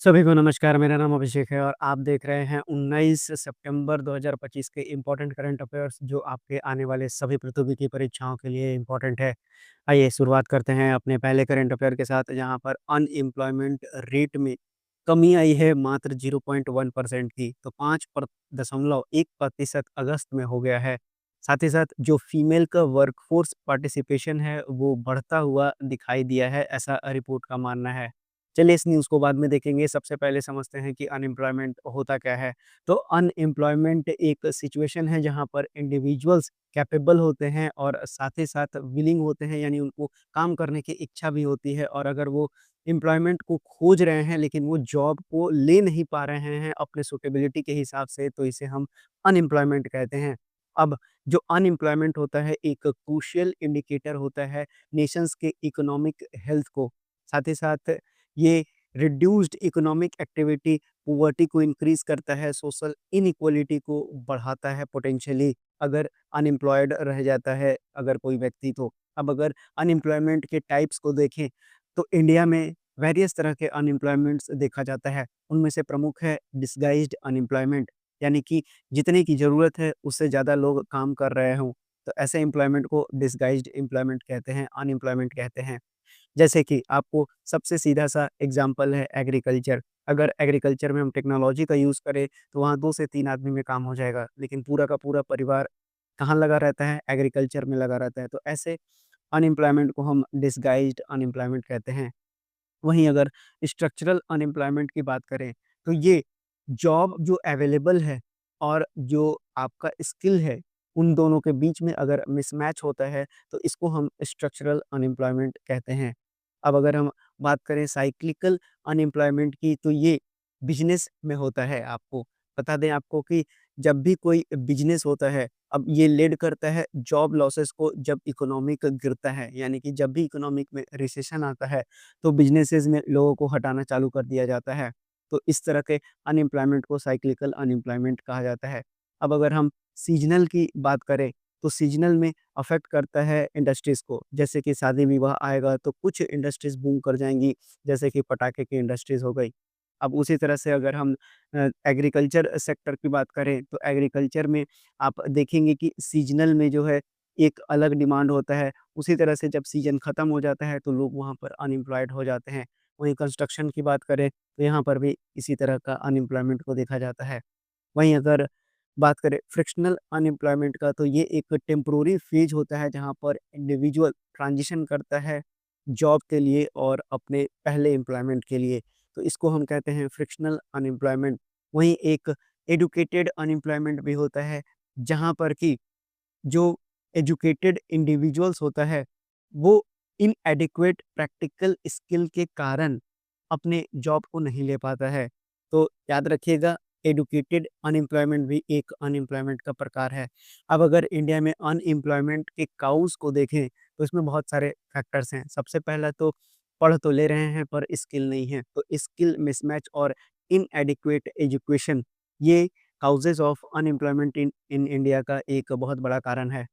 सभी को नमस्कार, मेरा नाम अभिषेक है और आप देख रहे हैं 19 सितंबर 2025 के इम्पोर्टेंट करंट अफेयर्स जो आपके आने वाले सभी प्रतियोगी की परीक्षाओं के लिए इम्पोर्टेंट है। आइए शुरुआत करते हैं अपने पहले करंट अफेयर के साथ जहां पर अनएम्प्लॉयमेंट रेट में कमी आई है मात्र 0.1% की, तो 5.1% अगस्त में हो गया है। साथ ही साथ जो फीमेल का वर्कफोर्स पार्टिसिपेशन है वो बढ़ता हुआ दिखाई दिया है, ऐसा रिपोर्ट का मानना है। चलिए इस न्यूज़ को बाद में देखेंगे, सबसे पहले समझते हैं कि अनएम्प्लॉयमेंट होता क्या है। तो अनएम्प्लॉयमेंट एक सिचुएशन है जहाँ पर इंडिविजुअल्स कैपेबल होते हैं और साथ ही साथ विलिंग होते हैं, यानी उनको काम करने की इच्छा भी होती है और अगर वो एम्प्लॉयमेंट को खोज रहे हैं लेकिन वो जॉब को ले नहीं पा रहे हैं अपने सूटेबिलिटी के हिसाब से, तो इसे हम अनएम्प्लॉयमेंट कहते हैं। अब जो अनएम्प्लॉयमेंट होता है एक क्रूशियल इंडिकेटर होता है नेशंस के इकोनॉमिक हेल्थ को। साथ ही साथ ये रिड्यूस्ड इकोनॉमिक एक्टिविटी पॉवर्टी को इंक्रीज करता है, सोशल इनइक्वालिटी को बढ़ाता है पोटेंशियली अगर अनएम्प्लॉयड रह जाता है अगर कोई व्यक्ति तो। अब अगर अनएम्प्लॉयमेंट के टाइप्स को देखें तो इंडिया में वेरियस तरह के अनएम्प्लॉयमेंट्स देखा जाता है। उनमें से प्रमुख है डिसगाइज्ड अनएम्प्लॉयमेंट, यानी कि जितने की ज़रूरत है उससे ज़्यादा लोग काम कर रहे हों, तो ऐसे एम्प्लॉयमेंट को डिसगाइज्ड एम्प्लॉयमेंट कहते हैं, अनएम्प्लॉयमेंट कहते हैं। जैसे कि आपको सबसे सीधा-सा एग्ज़ाम्पल है एग्रीकल्चर। अगर एग्रीकल्चर में हम टेक्नोलॉजी का यूज़ करें, तो वहाँ 2 से 3 आदमी में काम हो जाएगा, लेकिन पूरा का पूरा परिवार कहाँ लगा रहता है? एग्रीकल्चर में लगा रहता है। तो ऐसे अनएम्प्लॉयमेंट को हम डिसगाइज्ड अनएम्प्लॉयमेंट कहते हैं। वहीं अगर स्ट्रक्चरल अनएम्प्लॉयमेंट की बात करें, तो ये जॉब जो अवेलेबल है और जो आपका स्किल है, उन दोनों के बीच में अगर मिसमैच होता है, तो इसको हम स्ट्रक्चरल अनएम्प्लॉयमेंट कहते हैं। अब अगर हम बात करें साइक्लिकल अनएम्प्लॉयमेंट की, तो ये बिज़नेस में होता है आपको। बता दें आपको कि जब भी कोई बिज़नेस होता है, अब ये लीड करता है जॉब लॉसेस को जब इकोनॉमिक गिरता है, यानी कि जब भी इकोनॉमिक में रिसेशन आता है, तो बिज़नेसेस में लोगों को हटाना चालू कर दिया जाता है। तो इस तरह के अनएम्प्लॉयमेंट को साइक्लिकल अनएम्प्लॉयमेंट कहा जाता है। अब अगर हम सीज़नल की बात करें, तो सीज़नल में अफ़ेक्ट करता है इंडस्ट्रीज़ को। जैसे कि शादी-विवाह आएगा तो कुछ इंडस्ट्रीज़ बूम कर जाएँगी, जैसे कि पटाखे की इंडस्ट्रीज़ हो गई। अब उसी तरह से अगर हम एग्रीकल्चर सेक्टर की बात करें, तो एग्रीकल्चर में आप देखेंगे कि सीज़नल में जो है एक अलग डिमांड होता है। उसी तरह से जब सीज़न ख़त्म हो जाता है तो लोग वहाँ पर अनएम्प्लॉयड हो जाते हैं। वहीं कंस्ट्रक्शन की बात करें तो यहाँ पर भी इसी तरह का अनएम्प्लॉयमेंट को देखा जाता है। वहीं अगर बात करें फ्रिक्शनल अनएम्प्लॉयमेंट का, तो ये एक टेम्पोरेरी फ़ेज़ होता है जहाँ पर इंडिविजुअल ट्रांज़िशन करता है जॉब के लिए और अपने पहले एम्प्लॉयमेंट के लिए। तो इसको हम कहते हैं फ्रिक्शनल अनएम्प्लॉयमेंट। वहीं एक एडुकेटेड अनएम्प्लॉयमेंट भी होता है, जहाँ पर कि जो एजुकेटेड इंडिविजुअल्स होता है, वो इनएडिक्वेट प्रैक्टिकल स्किल के कारण अपने जॉब को नहीं ले पाता है। तो याद रखिएगा, एडुकेटेड अनएम्प्लॉयमेंट भी एक अनएम्प्लॉयमेंट का प्रकार है। अब अगर इंडिया में अनएम्प्लॉयमेंट के काउज़ को देखें, तो इसमें बहुत सारे फैक्टर्स हैं। सबसे पहला तो पढ़ तो ले रहे हैं पर स्किल नहीं है, तो स्किल मिसमैच और इनएडिक्वेट एजुकेशन, ये causes of unemployment in in India का एक बहुत बड़ा कारण है।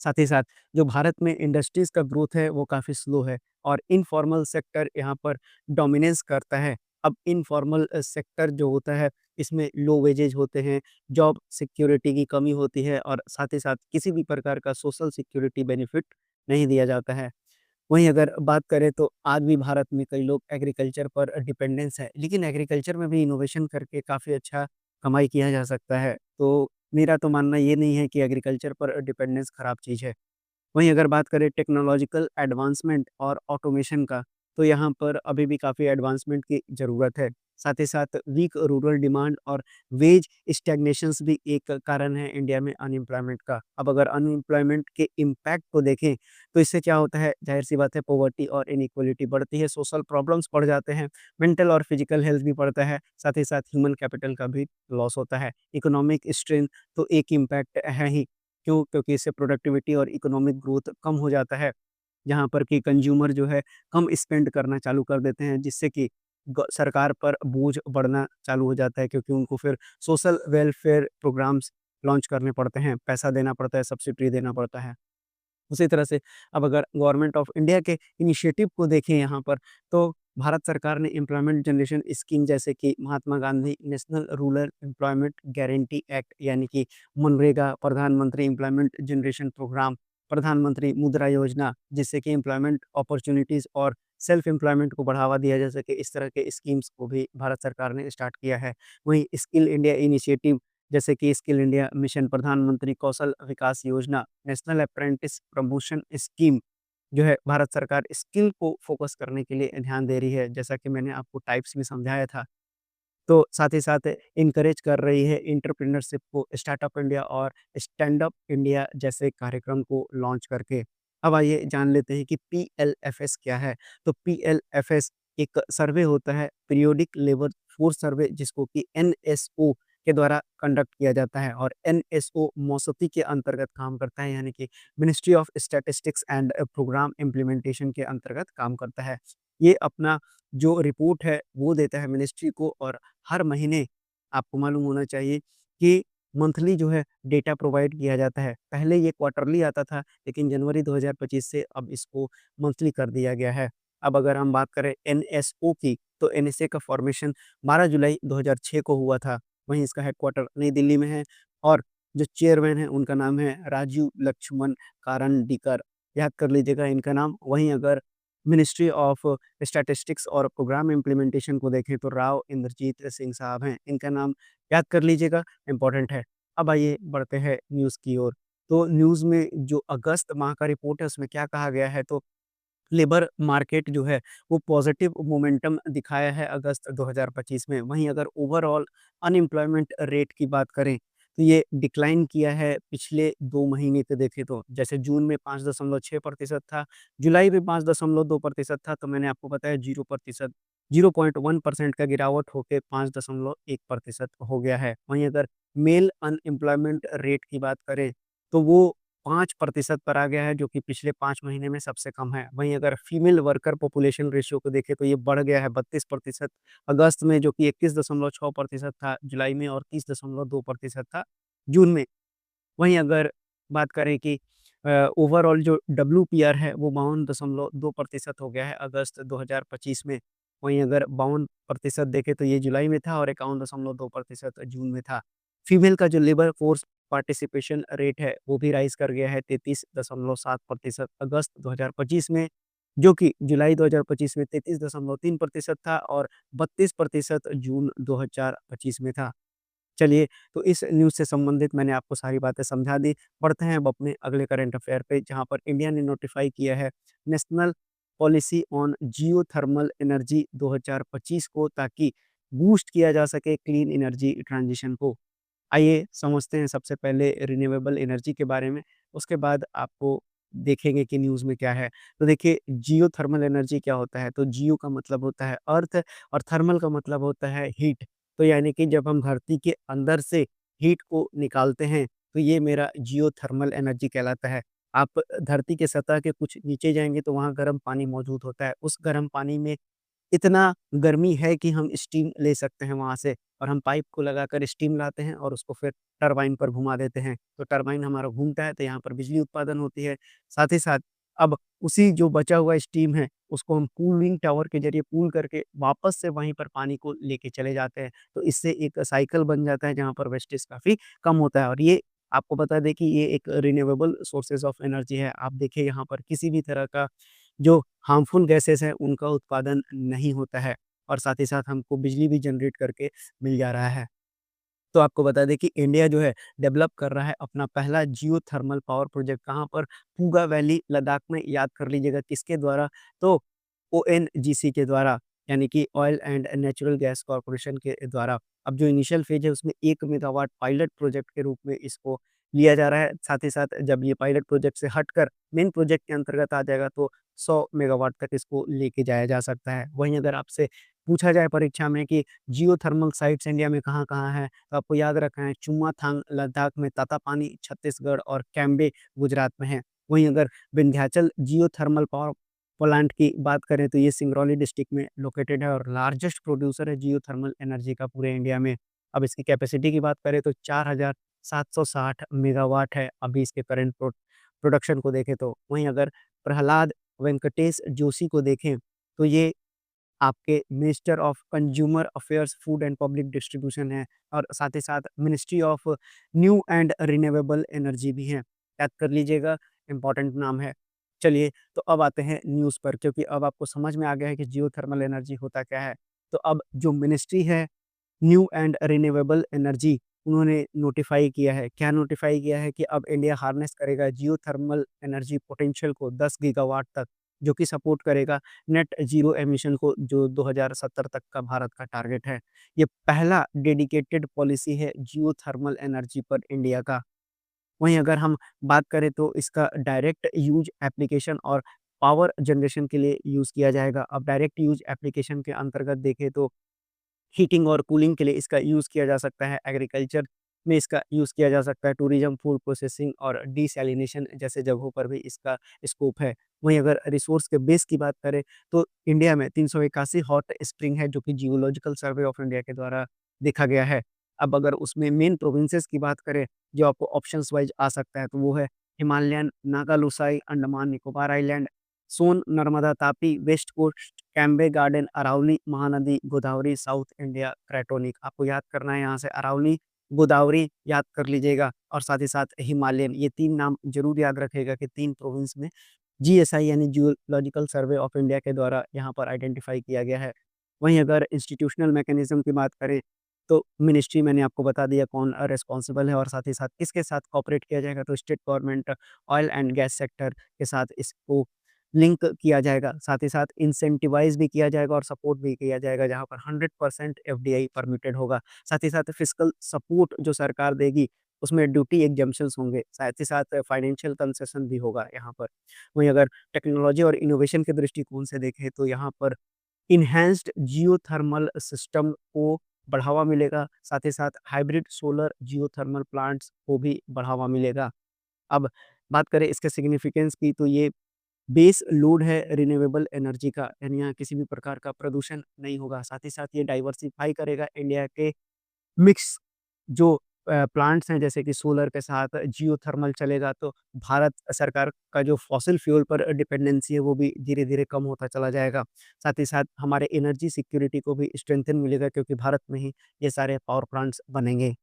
साथ ही साथ जो भारत में इंडस्ट्रीज़ का ग्रोथ है वो काफ़ी स्लो है और इनफॉर्मल सेक्टर यहाँ पर डोमिनेंस करता है। अब इनफॉर्मल सेक्टर जो होता है इसमें लो वेजेज होते हैं, जॉब सिक्योरिटी की कमी होती है और साथ ही साथ किसी भी प्रकार का सोशल सिक्योरिटी बेनिफिट नहीं दिया जाता है। वहीं अगर बात करें तो आज भी भारत में कई लोग एग्रीकल्चर पर डिपेंडेंस है, लेकिन एग्रीकल्चर में भी इनोवेशन करके काफ़ी अच्छा कमाई किया जा सकता है। तो मेरा तो मानना ये नहीं है कि एग्रीकल्चर पर डिपेंडेंस खराब चीज़ है। वहीं अगर बात करें टेक्नोलॉजिकल एडवांसमेंट और ऑटोमेशन का, तो यहाँ पर अभी भी काफ़ी एडवांसमेंट की ज़रूरत है। साथ ही साथ वीक रूरल डिमांड और वेज स्टैग्नेशंस भी एक कारण है इंडिया में अनएम्प्लॉयमेंट का। अब अगर अनएम्प्लॉयमेंट के इम्पैक्ट को देखें, तो इससे क्या होता है, ज़ाहिर-सी बात है पॉवर्टी और इनइक्वालिटी बढ़ती है, सोशल प्रॉब्लम्स बढ़ जाते हैं, मेंटल और फिजिकल हेल्थ भी बढ़ता है, साथ ही साथ ह्यूमन कैपिटल का भी लॉस होता है। इकोनॉमिक स्ट्रेन तो एक इम्पैक्ट है ही। क्यों? क्योंकि इससे प्रोडक्टिविटी और इकोनॉमिक ग्रोथ कम हो जाता है, जहाँ पर कि कंज़्यूमर जो है कम स्पेंड करना चालू कर देते हैं, जिससे कि ग सरकार पर बोझ बढ़ना चालू हो जाता है क्योंकि उनको फिर सोशल वेलफेयर प्रोग्राम्स लॉन्च करने पड़ते हैं, पैसा देना पड़ता है, सब्सिडी देना पड़ता है। उसी तरह से अब अगर गवर्नमेंट ऑफ इंडिया के इनिशिएटिव को देखें यहाँ पर, तो भारत सरकार ने एम्प्लॉयमेंट जनरेशन स्कीम जैसे कि Mahatma Gandhi national rural employment guarantee act यानी कि मनरेगा, प्रधानमंत्री एम्प्लॉयमेंट जनरेशन प्रोग्राम, प्रधानमंत्री मुद्रा योजना जिससे कि एम्प्लॉयमेंट अपॉर्च्युनिटीज़ और सेल्फ एम्प्लॉयमेंट को बढ़ावा दिया जा सके, इस तरह के स्कीम्स को भी भारत सरकार ने स्टार्ट किया है। वहीं स्किल इंडिया इनिशिएटिव जैसे कि स्किल इंडिया मिशन, प्रधानमंत्री कौशल विकास योजना, नेशनल अप्रेंटिस प्रमोशन स्कीम जो है भारत सरकार स्किल को फोकस करने के लिए ध्यान दे रही है, जैसा कि मैंने आपको टाइप्स में समझाया था। तो साथ ही साथ इनकरेज कर रही है एंटरप्रेन्योरशिप को स्टार्टअप इंडिया और स्टैंड अप इंडिया जैसे कार्यक्रम को लॉन्च करके। अब आइए जान लेते हैं कि पीएलएफएस क्या है? तो पीएलएफएस एक सर्वे होता है, पीरियोडिक लेबर फोर्स सर्वे जिसको कि एनएसओ के द्वारा कंडक्ट किया जाता है और एनएसओ मौसती के अंतर्गत काम करता है यानी कि ministry of statistics and programme implementation के अंतर्गत काम करता है। ये अपना जो रिपोर्ट है वो देता है मिनिस्ट्री को और हर महीने आपको मालूम होना चाहिए कि मंथली जो है डेटा प्रोवाइड किया जाता है। पहले ये क्वार्टरली आता था लेकिन जनवरी 2025 से अब इसको मंथली कर दिया गया है। अब अगर हम बात करें एनएसओ की तो एनएसए का फॉर्मेशन 12 जुलाई 2006 को हुआ था। वहीं इसका हेडक्वार्टर नई दिल्ली में है और जो चेयरमैन है उनका नाम है राजीव लक्ष्मण कारंडीकर, याद कर लीजिएगा इनका नाम। वहीं अगर मिनिस्ट्री ऑफ स्टैटिस्टिक्स और प्रोग्राम इम्प्लीमेंटेशन को देखें तो राव इंद्रजीत सिंह साहब हैं, इनका नाम याद कर लीजिएगा, इम्पोर्टेंट है। अब आइए बढ़ते हैं न्यूज़ की ओर। तो न्यूज़ में जो अगस्त माह का रिपोर्ट है उसमें क्या कहा गया है तो लेबर मार्केट जो है वो पॉजिटिव मोमेंटम दिखाया है अगस्त 2025 में। वहीं अगर ओवरऑल अनएम्प्लॉयमेंट रेट की बात करें तो ये डिक्लाइन किया है पिछले 2 महीने के देखें तो। जैसे जून में 5.6% था, जुलाई में 5.2% था, तो मैंने आपको बताया 0% 0.1% का गिरावट होके 5.1% हो गया है। वहीं अगर मेल अनएम्प्लॉयमेंट रेट की बात करें तो वो 5% पर आ गया है जो कि पिछले 5 महीने में सबसे कम है। वहीं अगर फीमेल वर्कर पॉपुलेशन रेशियो को देखें तो ये बढ़ गया है 32% अगस्त में जो कि 21.6% था जुलाई में और 30.2% था जून में। वहीं अगर बात करें कि ओवरऑल जो डब्ल्यूपीआर है वो 52.2% हो गया है अगस्त 2025 में। वहीं अगर 52% देखें तो ये जुलाई में था और 51.2% जून में था। फीमेल का जो लेबर फोर्स पार्टिसिपेशन रेट है वो भी राइज़ कर गया है 33.7% अगस्त 2025 में, जो कि जुलाई 2025 में 33.3% था और 32% जून 2025 में था। चलिए, तो इस न्यूज़ से संबंधित मैंने आपको सारी बातें समझा दी। बढ़ते हैं अब अपने अगले करंट अफ़ेयर पे, जहाँ पर इंडिया ने नोटिफ़ाई किया है national policy on geothermal energy 2025 को, ताकि बूस्ट किया जा सके क्लीन एनर्जी ट्रांज़िशन को। आइए समझते हैं सबसे पहले रिन्यूएबल एनर्जी के बारे में, उसके बाद आपको देखेंगे कि न्यूज़ में क्या है। तो देखिए जियोथर्मल एनर्जी क्या होता है? तो जियो का मतलब होता है अर्थ और थर्मल का मतलब होता है हीट। तो यानी कि जब हम धरती के अंदर से हीट को निकालते हैं, तो ये मेरा जियोथर्मल एनर्जी कहलाता है। आप धरती के सतह के कुछ नीचे जाएँगे तो वहाँ गर्म पानी मौजूद होता है। उस गर्म पानी में इतना गर्मी है कि हम स्टीम ले सकते हैं वहाँ से और हम पाइप को लगाकर स्टीम लाते हैं और उसको फिर टरबाइन पर घुमा देते हैं। तो टरबाइन हमारा घूमता है तो यहाँ पर बिजली उत्पादन होती है। साथ ही साथ अब उसी जो बचा हुआ स्टीम है उसको हम कूलिंग टावर के ज़रिए कूल करके वापस से वहीं पर पानी को लेके चले जाते हैं। तो इससे एक साइकिल बन जाता है जहाँ पर वेस्टेज काफ़ी कम होता है और ये आपको बता दें कि ये एक रिन्यूएबल सोर्सेज़ ऑफ एनर्जी है। आप देखिए यहाँ पर किसी भी तरह का जो हार्मफुल गैसेज़ हैं उनका उत्पादन नहीं होता है और साथ ही साथ हमको बिजली भी जनरेट करके मिल जा रहा है। तो आपको बता दें कि इंडिया जो है डेवलप कर रहा है अपना पहला जियोथर्मल पावर प्रोजेक्ट कहाँ पर? पूगा वैली लद्दाख में, याद कर लीजिएगा किसके द्वारा? तो ओएनजीसी के द्वारा, यानी कि oil and natural gas corporation के द्वारा। अब जो इनिशियल फेज है उसमें 1 मेगावाट पायलट प्रोजेक्ट के रूप में इसको लिया जा रहा है। साथ ही साथ जब ये पायलट प्रोजेक्ट से हटकर मेन प्रोजेक्ट के अंतर्गत आ जाएगा तो 100 मेगावाट तक इसको लेके जाया जा सकता है। वहीं अगर आपसे पूछा जाए परीक्षा में कि जियोथर्मल साइट्स इंडिया में कहाँ-कहाँ हैं? तो आपको याद रखना है चुमाथांग लद्दाख में, तातापानी छत्तीसगढ़ और कैम्बे गुजरात में है। वहीं अगर विंध्याचल जियोथर्मल पावर प्लांट की बात करें तो ये सिंगरौली डिस्ट्रिक्ट में लोकेटेड है और लार्जेस्ट प्रोड्यूसर है जियोथर्मल एनर्जी का पूरे इंडिया में। अब इसकी कैपेसिटी की बात करें तो 4760 मेगावाट है अभी इसके करंट प्रोडक्शन को देखें तो। वहीं अगर प्रहलाद वेंकटेश जोशी को देखें तो ये आपके minister of consumer affairs, food and public distribution है और साथ ही साथ ministry of new and renewable energy भी है। याद कर लीजिएगा, इम्पोर्टेंट नाम है। चलिए, तो अब आते हैं न्यूज़ पर, क्योंकि अब आपको समझ में आ गया है कि जियोथर्मल एनर्जी होता क्या है। तो अब जो मिनिस्ट्री है न्यू एंड रिन्यूएबल एनर्जी, उन्होंने नोटिफ़ाई किया है। क्या नोटिफ़ाई किया है कि अब इंडिया हार्नेस करेगा जियोथर्मल एनर्जी पोटेंशियल को 10 गीगावाट तक, जो कि सपोर्ट करेगा नेट ज़ीरो एमिशन को, जो 2070 तक का भारत का टारगेट है। ये पहला डेडिकेटेड पॉलिसी है जियोथर्मल एनर्जी पर इंडिया का। वहीं अगर हम बात करें तो इसका डायरेक्ट यूज़ एप्लीकेशन और पावर जनरेशन के लिए यूज़ किया जाएगा। अब डायरेक्ट यूज़ एप्लीकेशन के अंतर्गत देखें तो हीटिंग और कूलिंग के लिए इसका यूज़ किया जा सकता है, एग्रीकल्चर में इसका यूज़ किया जा सकता है, टूरिज़्म, फूड प्रोसेसिंग और डिसैलिनेशन जैसे जगहों पर भी इसका स्कोप है। वहीं अगर रिसोर्स के बेस की बात करें तो इंडिया में 381 हॉट स्प्रिंग है, जो कि जियोलॉजिकल सर्वे ऑफ इंडिया के द्वारा देखा गया है। अब अगर उसमें मेन प्रोविंसेस की बात करें, जो आपको ऑप्शंस वाइज़ आ सकता है, तो वो है Himalayan, Naga Lushai, Andaman Nicobar island, Son, Narmada, Tapi, west coast, Cambay graben, Aravalli, Mahanadi, Godavari, south India, cratonic. आपको याद करना है यहाँ से अरावली, गोदावरी याद कर लीजिएगा और साथ ही साथ हिमालयन, ये 3 नाम ज़रूर याद रखिएगा कि 3 प्रोविंस में जीएसआई यानी जियोलॉजिकल सर्वे ऑफ इंडिया के द्वारा यहाँ पर आइडेंटिफ़ाई किया गया है। वहीं अगर इंस्टीट्यूशनल मैकेनिज़्म की बात करें, तो मिनिस्ट्री मैंने आपको बता दिया कौन रिस्पॉन्सिबल है और साथ ही साथ किसके साथ कोऑपरेट किया जाएगा, तो state government, oil and gas sector के साथ इसको लिंक किया जाएगा। साथ ही साथ इंसेंटिवाइज़ भी किया जाएगा और सपोर्ट भी किया जाएगा, जहाँ पर 100% एफडीआई परमिटेड होगा। साथ ही साथ फिस्कल सपोर्ट जो सरकार देगी, उसमें ड्यूटी एग्जम्पशंस होंगे, साथ ही साथ फाइनेंशियल कंसेशन भी होगा यहाँ पर। वहीं अगर टेक्नोलॉजी और इनोवेशन के दृष्टिकोण से देखें, तो यहाँ पर एनहांस्ड जियोथर्मल सिस्टम को बढ़ावा मिलेगा, साथ ही साथ हाइब्रिड सोलर जियोथर्मल प्लांट्स को भी बढ़ावा मिलेगा। अब बात करें इसके सिग्निफिकेंस की, तो ये बेस लोड है रिन्यूएबल एनर्जी का, यानी यहाँ किसी भी प्रकार का प्रदूषण नहीं होगा। साथ ही साथ ये डाइवर्सिफ़ाई करेगा इंडिया के मिक्स जो प्लांट्स हैं, जैसे कि सोलर के साथ जियोथर्मल चलेगा, तो भारत सरकार का जो फॉसिल फ्यूल पर डिपेंडेंसी है, वो भी धीरे-धीरे कम होता चला जाएगा। साथ ही साथ हमारे एनर्जी सिक्योरिटी को भी स्ट्रेंथन मिलेगा, क्योंकि भारत में ही ये सारे पावर प्लांट्स बनेंगे।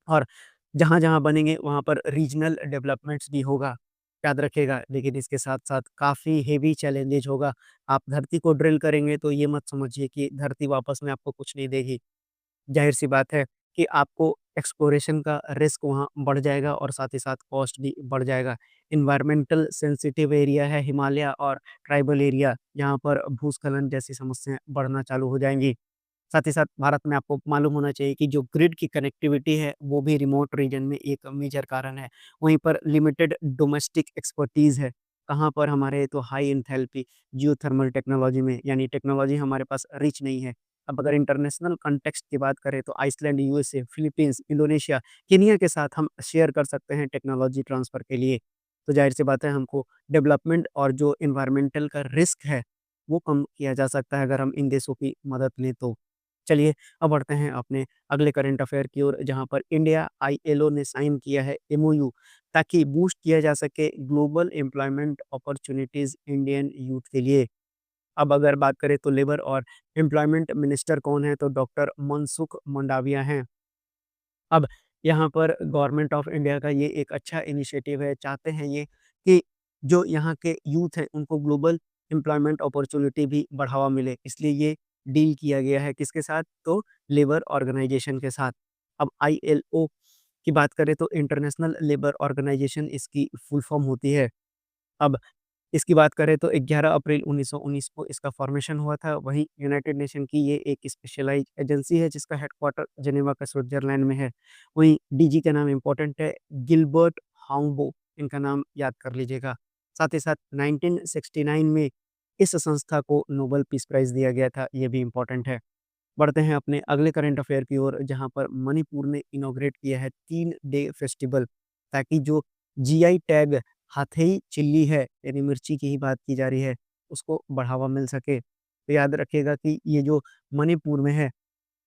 और जहाँ-जहाँ बनेंगे वहाँ पर रीजनल डेवलपमेंट्स भी होगा, याद रखिएगा। लेकिन इसके साथ-साथ काफ़ी हेवी चैलेंजेज़ होगा। आप धरती को ड्रिल करेंगे तो ये मत समझिए कि धरती वापस में आपको कुछ नहीं देगी। ज़ाहिर-सी बात है कि आपको एक्सप्लोरेशन का रिस्क वहाँ बढ़ जाएगा और साथ ही साथ कॉस्ट भी बढ़ जाएगा। एनवायरमेंटल सेंसिटिव एरिया है हिमालय और ट्राइबल एरिया, जहाँ पर भूस्खलन जैसी समस्याएँ बढ़ना चालू हो जाएँगी। साथ ही साथ भारत में आपको मालूम होना चाहिए कि जो ग्रिड की कनेक्टिविटी है, वो भी रिमोट रीजन में एक मेजर कारण है। वहीं पर लिमिटेड डोमेस्टिक एक्सपर्टीज़ है। कहाँ पर हमारे तो हाई एंथैल्पी जियोथर्मल टेक्नोलॉजी में, यानी टेक्नोलॉजी हमारे पास रिच नहीं है। अब अगर इंटरनेशनल कॉन्टेक्स्ट की बात करें तो Iceland, USA, Philippines, Indonesia, Kenya के साथ हम शेयर कर सकते हैं टेक्नोलॉजी ट्रांसफ़र के लिए। तो ज़ाहिर-सी बात है, हमको डेवलपमेंट और जो एनवायरमेंटल का रिस्क है, वो कम किया जा सकता है अगर हम इन देशों की मदद लें तो। चलिए, अब बढ़ते हैं अपने अगले करंट अफेयर की ओर, जहाँ पर इंडिया आईएलओ ने साइन किया है एमओयू, ताकि बूस्ट किया जा सके global employment opportunities Indian youth के लिए। अब अगर बात करें तो लेबर और एम्प्लॉयमेंट मिनिस्टर कौन है, तो डॉक्टर मनसुख मंडाविया हैं। अब यहाँ पर गवर्नमेंट ऑफ इंडिया का ये एक अच्छा इनिशिएटिव है, चाहते हैं ये कि जो यहाँ के यूथ हैं, उनको ग्लोबल एम्प्लॉयमेंट अपॉर्च्युनिटी भी बढ़ावा मिले, इसलिए ये डील किया गया है किसके साथ, तो लेबर ऑर्गेनाइजेशन के साथ। अब आईएलओ की बात करें तो इंटरनेशनल लेबर ऑर्गेनाइजेशन इसकी फुल फॉर्म होती है। अब इसकी बात करें तो 11 अप्रैल 1919 को इसका फॉर्मेशन हुआ था। वहीं यूनाइटेड नेशन की ये एक स्पेशलाइज़्ड एजेंसी है, जिसका हेडक्वार्टर जेनेवा का स्विट्ज़रलैंड में है। वहीं डीजी का नाम इम्पोर्टेंट है, गिलबर्ट हाउंबो, इनका नाम याद कर लीजिएगा। साथ ही साथ 1969 में इस संस्था को नोबेल पीस प्राइज़ दिया गया था, ये भी इम्पोर्टेंट है। बढ़ते हैं अपने अगले करंट अफेयर की ओर, जहाँ पर मणिपुर ने इनॉग्रेट किया है 3 डे फेस्टिवल, ताकि जो जीआई टैग हाथई चिल्ली है, यानी मिर्ची की ही बात की जा रही है, उसको बढ़ावा मिल सके। तो याद रखिएगा कि ये जो मणिपुर में है,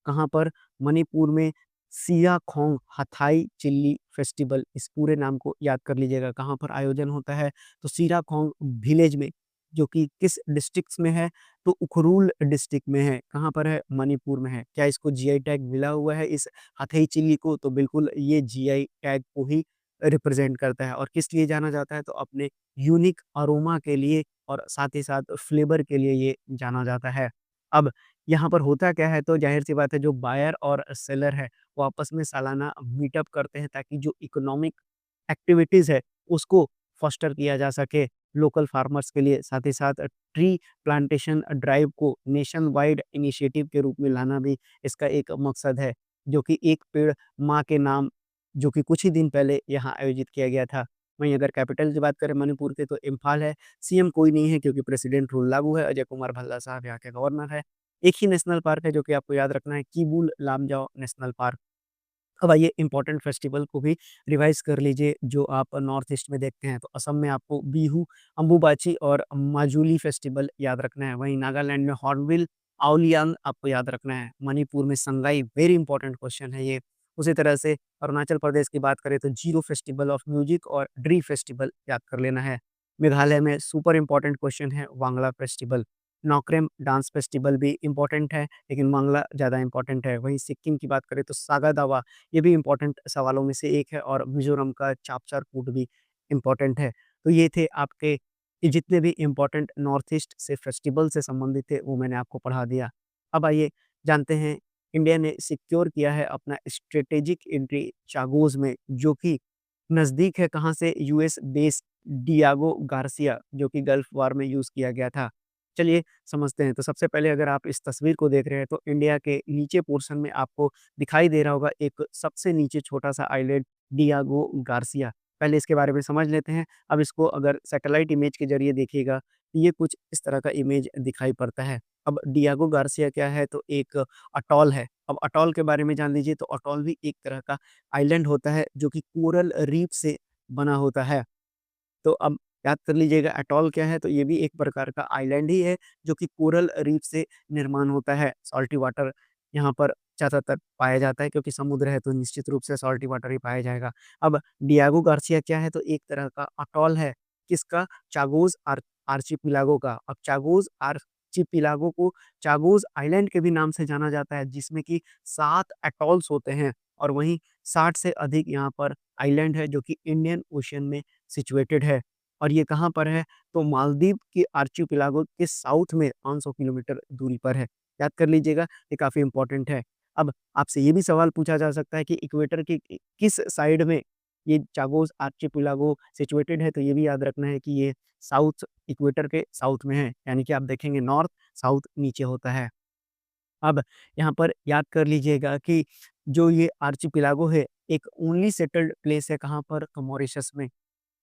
कहाँ पर? मणिपुर में सियाखोंग हथाई चिल्ली फेस्टिवल, इस पूरे नाम को याद कर लीजिएगा। कहाँ पर आयोजन होता है? तो सिराखोंग विलेज में जो कि किस डिस्ट्रिक्ट्स में है? तो उखरुल डिस्ट्रिक्ट में है। कहाँ पर है? मणिपुर में है। क्या इसको जीआई टैग मिला हुआ है इस हथई चिल्ली को? तो बिल्कुल ये जीआई टैग को ही रिप्रेज़ेंट करता है। और किस लिए जाना जाता है? तो अपने यूनिक अरोमा के लिए और साथ ही साथ फ्लेवर के लिए ये जाना जाता है। अब यहाँ पर होता क्या है, तो ज़ाहिर-सी बात है, जो बायर और सेलर है, वो आपस में सालाना मीटअप करते हैं ताकि जो इकोनॉमिक एक्टिविटीज़ है, उसको फोस्टर किया जा सके लोकल फार्मर्स के लिए। साथ ही साथ ट्री प्लांटेशन ड्राइव को नेशन वाइड इनिशिएटिव के रूप में लाना भी इसका एक मकसद है, जो कि एक पेड़ माँ के नाम, जो कि कुछ ही दिन पहले यहाँ आयोजित किया गया था। वहीं अगर कैपिटल की बात करें मणिपुर की, तो इम्फाल है। सीएम कोई नहीं है क्योंकि प्रेसिडेंट रूल लागू है। अजय कुमार भल्ला साहब यहाँ के गवर्नर हैं। एक ही नेशनल पार्क है जो कि आपको याद रखना है, किबुल लामजाओ नेशनल पार्क। अब आइए इम्पोर्टेंट फेस्टिवल को भी रिवाइज़ कर लीजिए जो आप नॉर्थ ईस्ट में देखते हैं। तो असम में आपको बिहू, अम्बुबाची और माजुली फेस्टिवल याद रखना है। वहीं नागालैंड में हॉर्नबिल, आउलियांग आपको याद रखना है। मणिपुर में संगाई, वेरी इंपॉर्टेंट क्वेश्चन है ये। उसी तरह से अरुणाचल प्रदेश की बात करें तो जीरो फेस्टिवल ऑफ म्यूजिक और ड्री फेस्टिवल याद कर लेना है। मेघालय में सुपर इम्पोर्टेंट क्वेश्चन है वांगला फेस्टिवल। नौक्रेम डांस फेस्टिवल भी इम्पोर्टेंट है, लेकिन वांगला ज़्यादा इम्पोर्टेंट है। वहीं सिक्किम की बात करें तो सागा दावा, ये भी इम्पोर्टेंट सवालों में से एक है। और मिज़ोरम का चापचार कूट भी इम्पोर्टेंट है। तो ये थे आपके ये जितने भी इम्पोर्टेंट नॉर्थ ईस्ट से फेस्टिवल से संबंधित थे, वो मैंने आपको पढ़ा दिया। अब आइए जानते हैं, इंडिया ने सिक्योर किया है अपना स्ट्रेटेजिक एंट्री चागोस में, जो कि नज़दीक है कहाँ से? यूएस बेस डियागो गार्सिया, जो कि गल्फ वॉर में यूज़ किया गया था। चलिए समझते हैं। तो सबसे पहले अगर आप इस तस्वीर को देख रहे हैं, तो इंडिया के नीचे पोर्शन में आपको दिखाई दे रहा होगा एक सबसे नीचे छोटा-सा आइलैंड, डियागो गार्सिया। पहले इसके बारे में समझ लेते हैं। अब इसको अगर सैटेलाइट इमेज के ज़रिए देखिएगा, तो ये कुछ इस तरह का इमेज दिखाई पड़ता है। अब डियागो गार्सिया क्या है? तो एक अटॉल है। अब अटॉल के बारे में जान लीजिए, तो अटॉल भी एक तरह का आइलैंड होता है जो कि कोरल रीफ से बना होता है। तो अब याद कर लीजिएगा एटॉल क्या है? तो ये भी एक प्रकार का आइलैंड ही है जो कि कोरल रीफ से निर्माण होता है। सॉल्टी वाटर यहाँ पर ज़्यादातर पाया जाता है क्योंकि समुद्र है तो निश्चित रूप से सॉल्टी वाटर ही पाया जाएगा। अब डियागो गार्सिया क्या है? तो एक तरह का अटॉल है। किसका? चागोस आर्चिपेलागो का। अब चागोस आर्चिपेलागो को चागोस आइलैंड के भी नाम से जाना जाता है, जिसमें कि 7 एटॉल्स होते हैं और वहीं 60 से अधिक यहाँ पर आइलैंड है जो कि इंडियन ओशियन में सिचुएटेड है। और ये कहाँ पर है? तो मालदीव के आर्चिपेलागो के साउथ में 500 किलोमीटर दूरी पर है। याद कर लीजिएगा, ये काफ़ी इम्पोर्टेंट है। अब आपसे ये भी सवाल पूछा जा सकता है कि इक्वेटर के किस साइड में ये चागोस आर्चिपेलागो सिचुएटेड है? तो ये भी याद रखना है कि ये साउथ, इक्वेटर के साउथ में है। यानी कि आप देखेंगे नॉर्थ, साउथ नीचे होता है। अब यहाँ पर याद कर 6लीजिएगा कि जो ये आर्चिपेलागो है, एक ओनली सेटल्ड प्लेस है कहाँ पर? तो मॉरिशस में।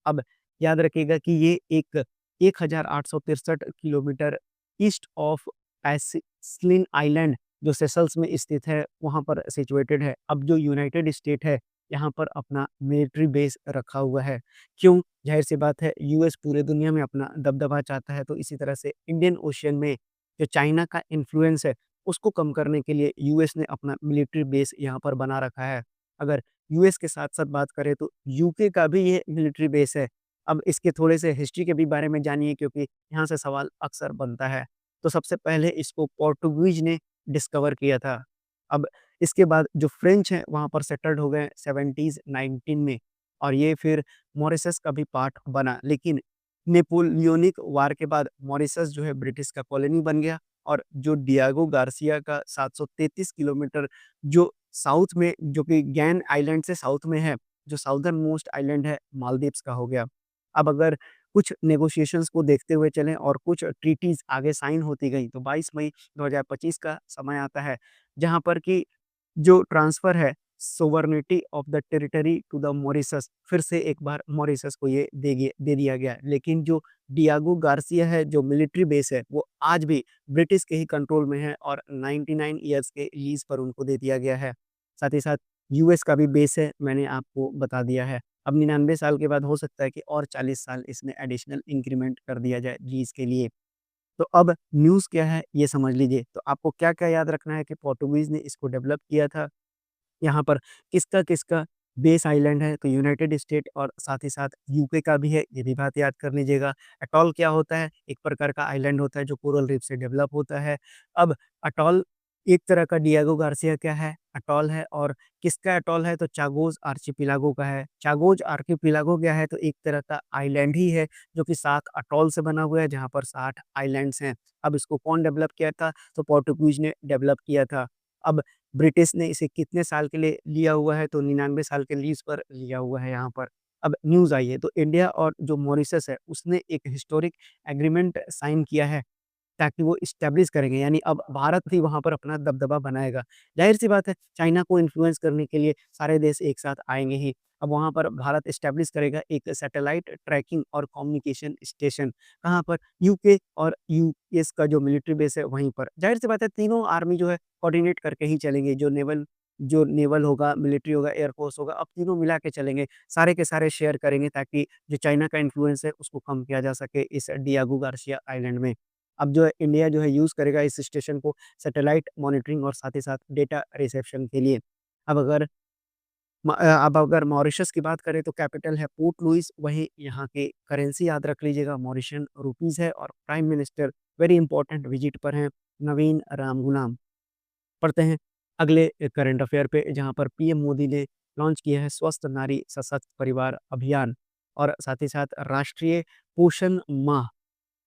अब याद रखिएगा कि ये एक 1863 किलोमीटर ईस्ट ऑफ एसिस्लिन आइलैंड, जो सेशल्स में स्थित है, वहाँ पर सिचुएटेड है। अब जो यूनाइटेड स्टेट है, यहाँ पर अपना मिलिट्री बेस रखा हुआ है। क्यों? ज़ाहिर-सी बात है, यूएस पूरे दुनिया में अपना दबदबा चाहता है, तो इसी तरह से इंडियन ओशियन में जो चाइना का इन्फ्लुएंस है, उसको कम करने के लिए यूएस ने अपना मिलिट्री बेस यहाँ पर बना रखा है। अगर यूएस के साथ-साथ बात करें तो यूके का भी ये मिलिट्री बेस है। अब इसके थोड़े से हिस्ट्री के भी बारे में जानिए क्योंकि यहाँ से सवाल अक्सर बनता है। तो सबसे पहले इसको पोर्टुगीज़ ने डिस्कवर किया था। अब इसके बाद जो फ्रेंच हैं वहाँ पर सेटल्ड हो गए 70s 19 में और ये फिर मॉरिशस का भी पार्ट बना। लेकिन नेपोलियनिक वार के बाद मॉरिशस जो है ब्रिटिश का कॉलोनी बन गया और जो डियागो गार्सिया का 733 किलोमीटर जो साउथ में, जो कि गैन आइलैंड से साउथ में है, जो साउदर्न मोस्ट आइलैंड है, मालदीव्स का हो गया। अब अगर कुछ नेगोशिएशंस को देखते हुए चलें और कुछ ट्रीटीज़ आगे साइन होती गई, तो 22 मई 2025 का समय आता है, जहाँ पर कि जो ट्रांसफ़र है sovereignty of the territory to the Mauritius, फिर से एक बार मॉरिशस को ये दे दिया गया। लेकिन जो डियागो गार्सिया है, जो मिलिट्री बेस है, वो आज भी ब्रिटिश के ही कंट्रोल में है और 99 ईयर्स के लीज़ पर उनको दे दिया गया है। साथ ही साथ यूएस का भी बेस है, मैंने आपको बता दिया है। अब 99 साल के बाद हो सकता है कि और 40 साल इसमें एडिशनल इंक्रीमेंट कर दिया जाए लीज़ के लिए। तो अब न्यूज़ क्या है, ये समझ लीजिए। तो आपको क्या-क्या याद रखना है कि पोर्टुगीज़ ने इसको डेवलप किया था। यहाँ पर किसका-किसका बेस आइलैंड है तो यूनाइटेड स्टेट और साथ ही साथ यूके का भी है, ये भी बात याद कर लीजिएगा। अटॉल क्या होता है? एक प्रकार का आइलैंड होता है जो कोरल रीफ से डेवलप होता है। अब अटॉल एक तरह का डिएगो गार्सिया क्या है? अटॉल है और किसका अटॉल है? तो चागोस आर्चिपेलागो का है। चागोस आर्चिपेलागो क्या है? तो एक तरह का आइलैंड ही है जो कि 7 अटॉल से बना हुआ है जहाँ पर 60 आइलैंड्स हैं। अब इसको कौन डेवलप किया था? तो पोर्टुगीज़ ने डेवलप किया था। अब ब्रिटिश ने इसे कितने साल के लिए लिया हुआ है? तो 99 साल के लीज़ पर लिया हुआ है यहाँ पर। अब न्यूज़ आई है तो इंडिया और जो मॉरिशस है उसने एक हिस्टोरिक एग्रीमेंट साइन किया है ताकि वो इस्टैब्लिश करेंगे यानी अब भारत ही वहाँ पर अपना दबदबा बनाएगा। ज़ाहिर-सी बात है चाइना को इन्फ्लुएंस करने के लिए सारे देश एक साथ आएँगे ही। अब वहाँ पर भारत इस्टैब्लिश करेगा एक सैटेलाइट ट्रैकिंग और कम्युनिकेशन स्टेशन। कहाँ पर? यूके और यूएस का जो मिलिट्री बेस है वहीं पर। ज़ाहिर-सी बात है तीनों आर्मी जो है कोऑर्डिनेट करके ही चलेंगे। जो नेवल होगा, मिलिट्री होगा, एयर फोर्स होगा, अब तीनों मिला के चलेंगे। सारे के सारे शेयर करेंगे ताकि जो चाइना का इन्फ्लुएंस है उसको कम किया जा सके इस डियागो गार्सिया आइलैंड में। अब जो है इंडिया जो है यूज़ करेगा इस स्टेशन को सैटेलाइट मॉनिटरिंग और साथ ही साथ डेटा रिसेप्शन के लिए। अब अगर मॉरिशस की बात करें तो कैपिटल है पोर्ट लुइस, वहीं यहाँ की करेंसी याद रख लीजिएगा मॉरिशियन रुपीज़ है और prime minister very important visit पर हैं नवीन रामगुलाम। पढ़ते हैं अगले करंट अफेयर पे जहाँ पर पीएम मोदी ने लॉन्च किया है स्वस्थ नारी सशक्त परिवार अभियान और साथ ही साथ राष्ट्रीय पोषण माह।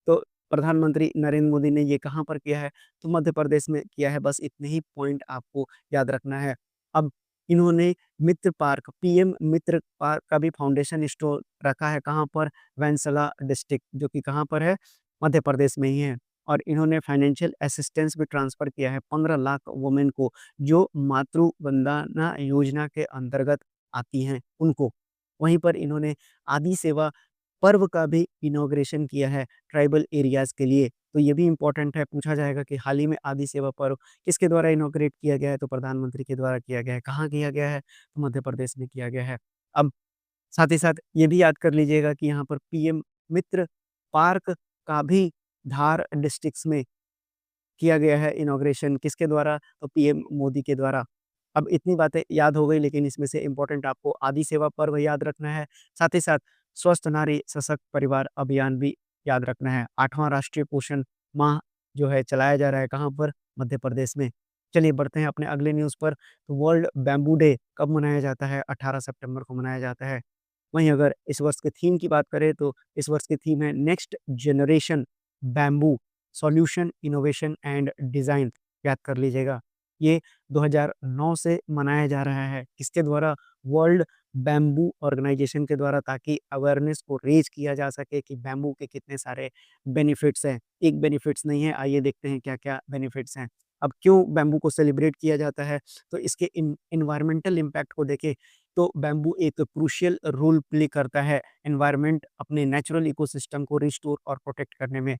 तो प्रधानमंत्री नरेंद्र मोदी ने ये कहाँ पर किया है? तो मध्य प्रदेश में किया है, बस इतने ही पॉइंट आपको याद रखना है। अब इन्होंने मित्र पार्क, पीएम मित्र पार्क का भी फाउंडेशन स्टोर रखा है, कहाँ पर? वैनसला डिस्ट्रिक्ट जो कि कहाँ पर है? मध्य प्रदेश में ही है। और इन्होंने फाइनेंशियल असिस्टेंस भी ट्रांसफ़र किया है 15 लाख वुमेन को, जो मातृ वंदना योजना के अंतर्गत आती हैं, उनको। वहीं पर इन्होंने आदि सेवा पर्व का भी इनॉग्रेशन किया है ट्राइबल एरियाज़ के लिए। तो ये भी इम्पोर्टेंट है, पूछा जाएगा कि हाल ही में आदि सेवा पर्व किसके द्वारा इनॉग्रेट किया गया है? तो प्रधानमंत्री के द्वारा किया गया है। कहाँ किया गया है? तो मध्य प्रदेश में किया गया है। अब साथ ही साथ ये भी याद कर लीजिएगा कि यहाँ पर पीएम मित्र पार्क का भी धार डिस्ट्रिक्ट्स में किया गया है इनॉग्रेशन किसके द्वारा? तो पीएम मोदी के द्वारा। अब इतनी बातें याद हो गई लेकिन इसमें से इम्पोर्टेंट आपको आदि सेवा पर्व याद रखना है, साथ ही साथ स्वस्थ नारी सशक्त परिवार अभियान भी याद रखना है। 8वां राष्ट्रीय पोषण माह जो है चलाया जा रहा है कहाँ पर? मध्य प्रदेश में। चलिए बढ़ते हैं अपने अगले न्यूज़ पर, तो वर्ल्ड बैम्बू डे कब मनाया जाता है? 18 सितंबर को मनाया जाता है। वहीं अगर इस वर्ष के थीम की बात करें तो इस वर्ष की थीम है next generation bamboo solution, innovation and design याद कर लीजिएगा। ये 2009 से मनाया जा रहा है, किसके द्वारा? वर्ल्ड बैम्बू ऑर्गेनाइजेशन के द्वारा ताकि अवेयरनेस को रेज़ किया जा सके कि बैम्बू के कितने सारे बेनिफिट्स हैं। एक बेनिफिट्स नहीं है, आइए देखते हैं क्या-क्या बेनिफिट्स हैं। अब क्यों बैम्बू को सेलिब्रेट किया जाता है? तो इसके एनवायरमेंटल इम्पैक्ट को देखें तो बैम्बू एक क्रूशियल रोल प्ले करता है एनवायरनमेंट अपने नेचुरल इकोसिस्टम को रिस्टोर और प्रोटेक्ट करने में।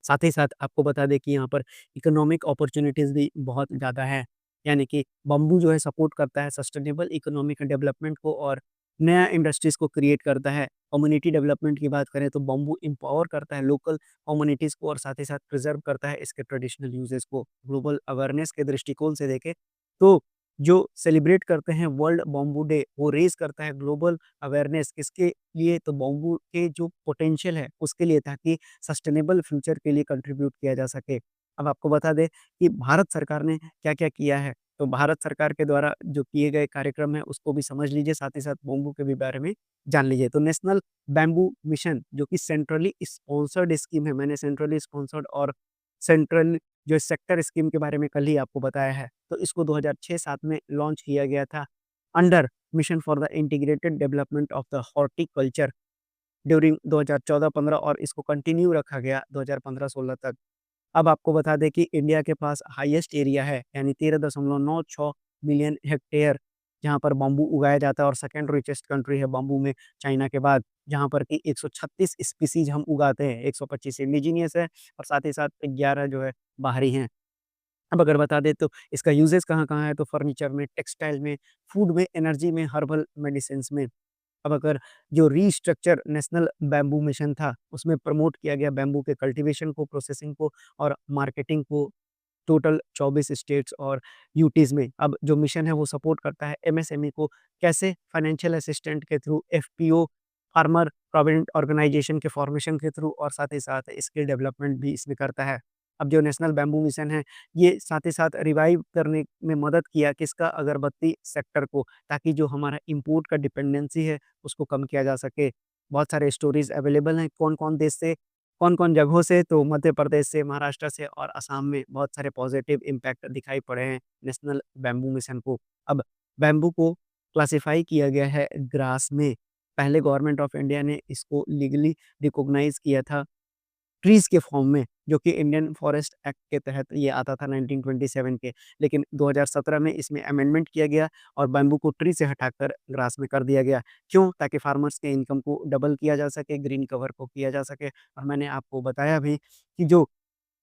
साथ ही साथ आपको बता दें कि यहाँ पर इकोनॉमिक अपॉर्च्युनिटीज़ भी बहुत ज़्यादा है। यानी कि बम्बू जो है सपोर्ट करता है सस्टेनेबल इकोनॉमिक डेवलपमेंट को और नया इंडस्ट्रीज़ को क्रिएट करता है। कम्युनिटी डेवलपमेंट की बात करें तो बम्बू एम्पावर करता है लोकल कम्युनिटीज़ को और साथ ही साथ प्रिज़र्व करता है इसके ट्रेडिशनल यूज़ेज़ को। ग्लोबल अवेयरनेस के दृष्टिकोण से देखें तो जो सेलिब्रेट करते हैं वर्ल्ड बम्बू डे वो रेज़ करता है ग्लोबल अवेयरनेस किसके लिए? तो बम्बू के जो पोटेंशियल है उसके लिए ताकि सस्टेनेबल फ्यूचर के लिए कंट्रीब्यूट किया जा सके। अब आपको बता दें कि भारत सरकार ने क्या-क्या किया है, तो भारत सरकार के द्वारा जो किए गए कार्यक्रम हैं उसको भी समझ लीजिए, साथ ही साथ बम्बू के भी बारे में जान लीजिए। तो नेशनल बैम्बू मिशन जो कि सेंट्रली स्पॉन्सर्ड स्कीम है, मैंने सेंट्रली स्पॉन्सर्ड और सेंट्रल जो सेक्टर स्कीम के बारे में कल ही आपको बताया है। तो इसको 2006-7 में लॉन्च किया गया था under mission for the integrated development of the horticulture during 2014-15 और इसको कंटिन्यू रखा गया 2015-16 तक। अब आपको बता दें कि इंडिया के पास हाईएस्ट एरिया है यानी 13.96 मिलियन हेक्टेयर जहाँ पर बाम्बू उगाया जाता है और सेकंड रिचेस्ट कंट्री है बाम्बू में चाइना के बाद, जहाँ पर कि 136 स्पीशीज़ हम उगाते हैं, 125 इंडिजीनियस है और साथ ही साथ 11 जो है बाहरी हैं। अब अगर बता दें तो इसका यूज़ेज़ कहाँ-कहाँ है तो फर्नीचर में, टेक्सटाइल में, फूड में, एनर्जी में, हर्बल मेडिसिन्स में। अब अगर जो रीस्ट्रक्चर नेशनल बैम्बू मिशन था, उसमें प्रमोट किया गया बैम्बू के कल्टीवेशन को, प्रोसेसिंग को और मार्केटिंग को टोटल 24 स्टेट्स और यूटीज़ में। अब जो मिशन है वो सपोर्ट करता है एमएसएमई को कैसे फाइनेंशियल असिस्टेंट के through, FPO, farmer provident organisation के फॉर्मेशन के थ्रू और साथ ही साथ स्किल डेवलपमेंट भी इसमें करता है। अब जो नेशनल बैम्बू मिशन है, ये साथ ही साथ रिवाइव करने में मदद किया किसका, अगरबत्ती सेक्टर को, ताकि जो हमारा इम्पोर्ट का डिपेंडेंसी है, उसको कम किया जा सके। बहुत सारे स्टोरीज़ अवेलेबल हैं कौन-कौन देश से, कौन-कौन जगहों से, तो मध्य प्रदेश से, महाराष्ट्र से और असम में बहुत सारे पॉजिटिव इम्पैक्ट दिखाई पड़े हैं नेशनल बैम्बू मिशन को। अब बैम्बू को क्लासिफाई किया गया है ग्रास में। पहले गवर्नमेंट ऑफ इंडिया ने इसको लीगली रिकॉग्नाइज़ किया था ट्रीज़ के फॉर्म में, जो कि इंडियन फॉरेस्ट एक्ट के तहत ये आता था 1927 के। लेकिन 2017 में इसमें अमेंडमेंट किया गया और बैम्बू को ट्री से हटाकर ग्रास में कर दिया गया। क्यों? ताकि फार्मर्स के इनकम को डबल किया जा सके, ग्रीन कवर को किया जा सके। और मैंने आपको बताया भी कि जो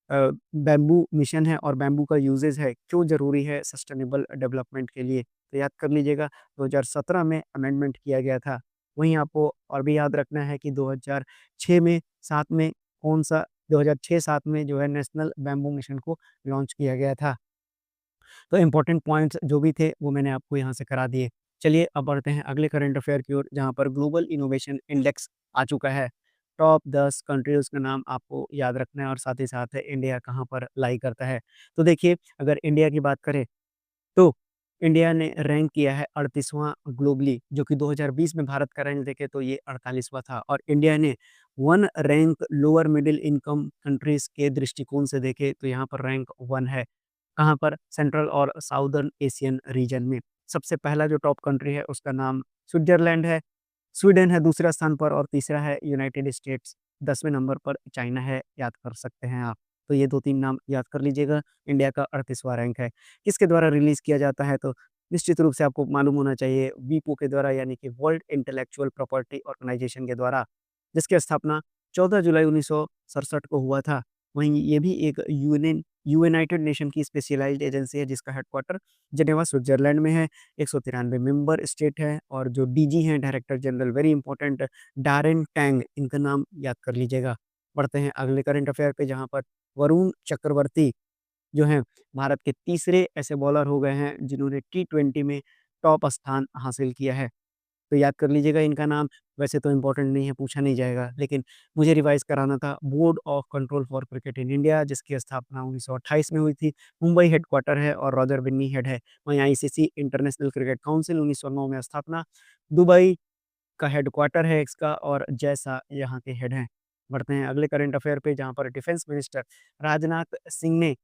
बैम्बू मिशन है और बैम्बू का यूज़ेज़ है, क्यों ज़रूरी है सस्टेनेबल डेवलपमेंट के लिए। तो याद कर लीजिएगा 2017 में अमेंडमेंट किया गया था। वहीं आपको और भी याद रखना है कि 2006 में, 7 में कौन-सा 2006-7 में जो है नेशनल बैम्बू मिशन को लॉन्च किया गया था। तो इम्पोर्टेंट पॉइंट्स जो भी थे वो मैंने आपको यहाँ से करा दिए। चलिए अब बढ़ते हैं अगले करंट अफेयर की ओर, जहाँ पर ग्लोबल इनोवेशन इंडेक्स आ चुका है। टॉप 10 कंट्रीज़ का नाम आपको याद रखना है और साथ ही साथ इंडिया कहाँ पर लाई करता है। तो देखिए, अगर इंडिया की बात करें तो इंडिया ने रैंक किया है 38वां ग्लोबली, जो कि 2020 में भारत का रैंक देखें तो ये 48वां था। और इंडिया ने 1 rank lower middle income countries के दृष्टिकोण से देखें तो यहाँ पर रैंक 1 है। कहाँ पर? सेंट्रल और साउदर्न एशियन रीजन में। सबसे पहला जो टॉप कंट्री है उसका नाम स्विट्ज़रलैंड है, स्वीडन है दूसरे स्थान पर और तीसरा है यूनाइटेड स्टेट्स, 10वें नंबर पर चाइना है, याद कर सकते हैं आप। तो ये 2-3 नाम याद कर लीजिएगा। इंडिया का 38वां रैंक है। किसके द्वारा रिलीज़ किया जाता है? तो निश्चित रूप से आपको मालूम होना चाहिए, वीपो के द्वारा, यानी कि वर्ल्ड इंटेलेक्चुअल प्रॉपर्टी ऑर्गेनाइजेशन के द्वारा, जिसकी स्थापना 14 जुलाई 1967 को हुआ था। वहीं ये भी एक यूनाइटेड नेशन की स्पेशलाइज़्ड एजेंसी है जिसका हेडक्वार्टर जेनेवा स्विट्ज़रलैंड में है। 193 मेंबर स्टेट हैं और जो डीजी हैं, director general, very important, Darren Tang, इनका नाम याद कर लीजिएगा। बढ़ते हैं अगले करंट अफेयर पे, जहाँ पर वरुण चक्रवर्ती जो हैं भारत के तीसरे ऐसे बॉलर हो गए हैं जिन्होंने टी20 में टॉप स्थान हासिल किया है। तो याद कर लीजिएगा इनका नाम। वैसे तो इम्पोर्टेंट नहीं है, पूछा नहीं जाएगा, लेकिन मुझे रिवाइज़ कराना था। Board of control for cricket in India, जिसकी स्थापना 1928 में हुई थी। मुंबई हेडक्वार्टर है और रॉजर बिन्नी हेड है। वहीं आईसीसी इंटरनेशनल क्रिकेट काउंसिल 1909 में स्थापना। दुबई का हेडक्वार्टर है इसका और जय शाह यहाँ के हेड हैं। बढ़ते हैं अगले करंट अफेयर पे, जहाँ पर डिफेंस मिनिस्टर राजनाथ सिंह ने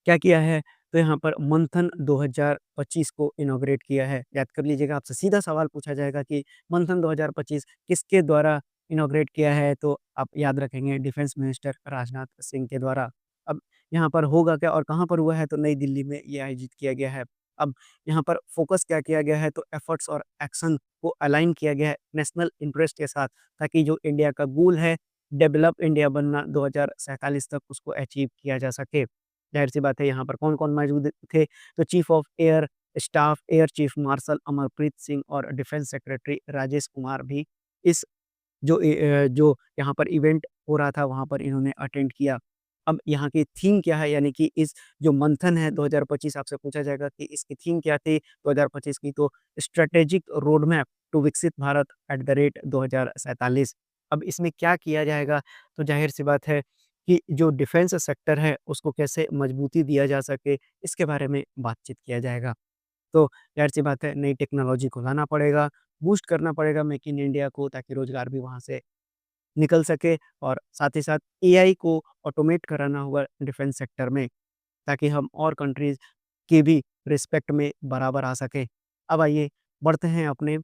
क्या किया है? तो यहाँ पर मंथन 2025 को इनॉग्रेट किया है। याद कर लीजिएगा, आपसे सीधा सवाल पूछा जाएगा कि मंथन 2025 किसके द्वारा इनॉग्रेट किया है? तो आप याद रखेंगे डिफेंस मिनिस्टर राजनाथ सिंह के द्वारा। अब यहाँ पर होगा क्या और कहाँ पर हुआ है? तो नई दिल्ली में ये आयोजित किया गया है। अब यहाँ पर फोकस क्या किया गया है? तो एफर्ट्स और एक्शन को अलाइन किया गया है नेशनल इंटरेस्ट के साथ, ताकि जो इंडिया का गोल है डेवलप इंडिया बनना 2047 तक, उसको अचीव किया जा सके। ज़ाहिर-सी बात है यहाँ पर कौन-कौन मौजूद थे? तो chief of air staff air chief marshal Amarpreet Singh और डिफेंस सेक्रेटरी राजेश कुमार भी इस जो यहाँ पर इवेंट हो रहा था वहाँ पर इन्होंने अटेंड किया। अब यहाँ की थीम क्या है? यानी कि इस जो मंथन है 2025, आपसे पूछा जाएगा कि इसकी थीम क्या थी 2025 की? तो स्ट्रैटेजिक रोड मैप टू विकसित भारत एट द रेट 2047। अब इसमें क्या किया जाएगा? तो ज़ाहिर-सी बात है कि जो डिफेंस सेक्टर है उसको कैसे मजबूती दिया जा सके, इसके बारे में बातचीत किया जाएगा। तो ज़ाहिर-सी बात है नई टेक्नोलॉजी को लाना पड़ेगा, बूस्ट करना पड़ेगा मेक इन इंडिया को, ताकि रोज़गार भी वहाँ से निकल सके और साथ ही साथ एआई को ऑटोमेट कराना होगा डिफेंस सेक्टर में, ताकि हम और कंट्रीज़ की भी रिस्पेक्ट में बराबर आ सकें। अब आइए बढ़ते हैं अपने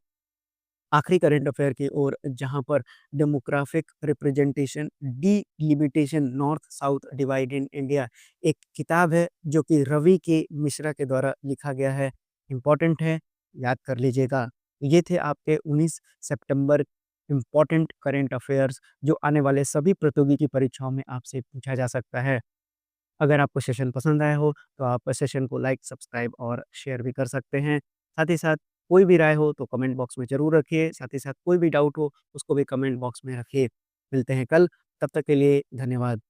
आखिरी करंट अफेयर की ओर, जहाँ पर demographic representation delimitation north south divide in India एक किताब है जो कि रवि के मिश्रा के द्वारा लिखा गया है। इम्पोर्टेंट है, याद कर लीजिएगा। ये थे आपके 19 सितंबर इम्पोर्टेंट करंट अफेयर्स, जो आने वाले सभी प्रतियोगी परीक्षाओं में आपसे पूछा जा सकता है। अगर आपको सेशन पसंद आया हो तो आप सेशन को लाइक, सब्सक्राइब और शेयर भी कर सकते हैं। साथ ही साथ कोई भी राय हो तो कमेंट बॉक्स में ज़रूर रखिए। साथ ही साथ कोई भी डाउट हो उसको भी कमेंट बॉक्स में रखिए। मिलते हैं कल, तब तक के लिए धन्यवाद।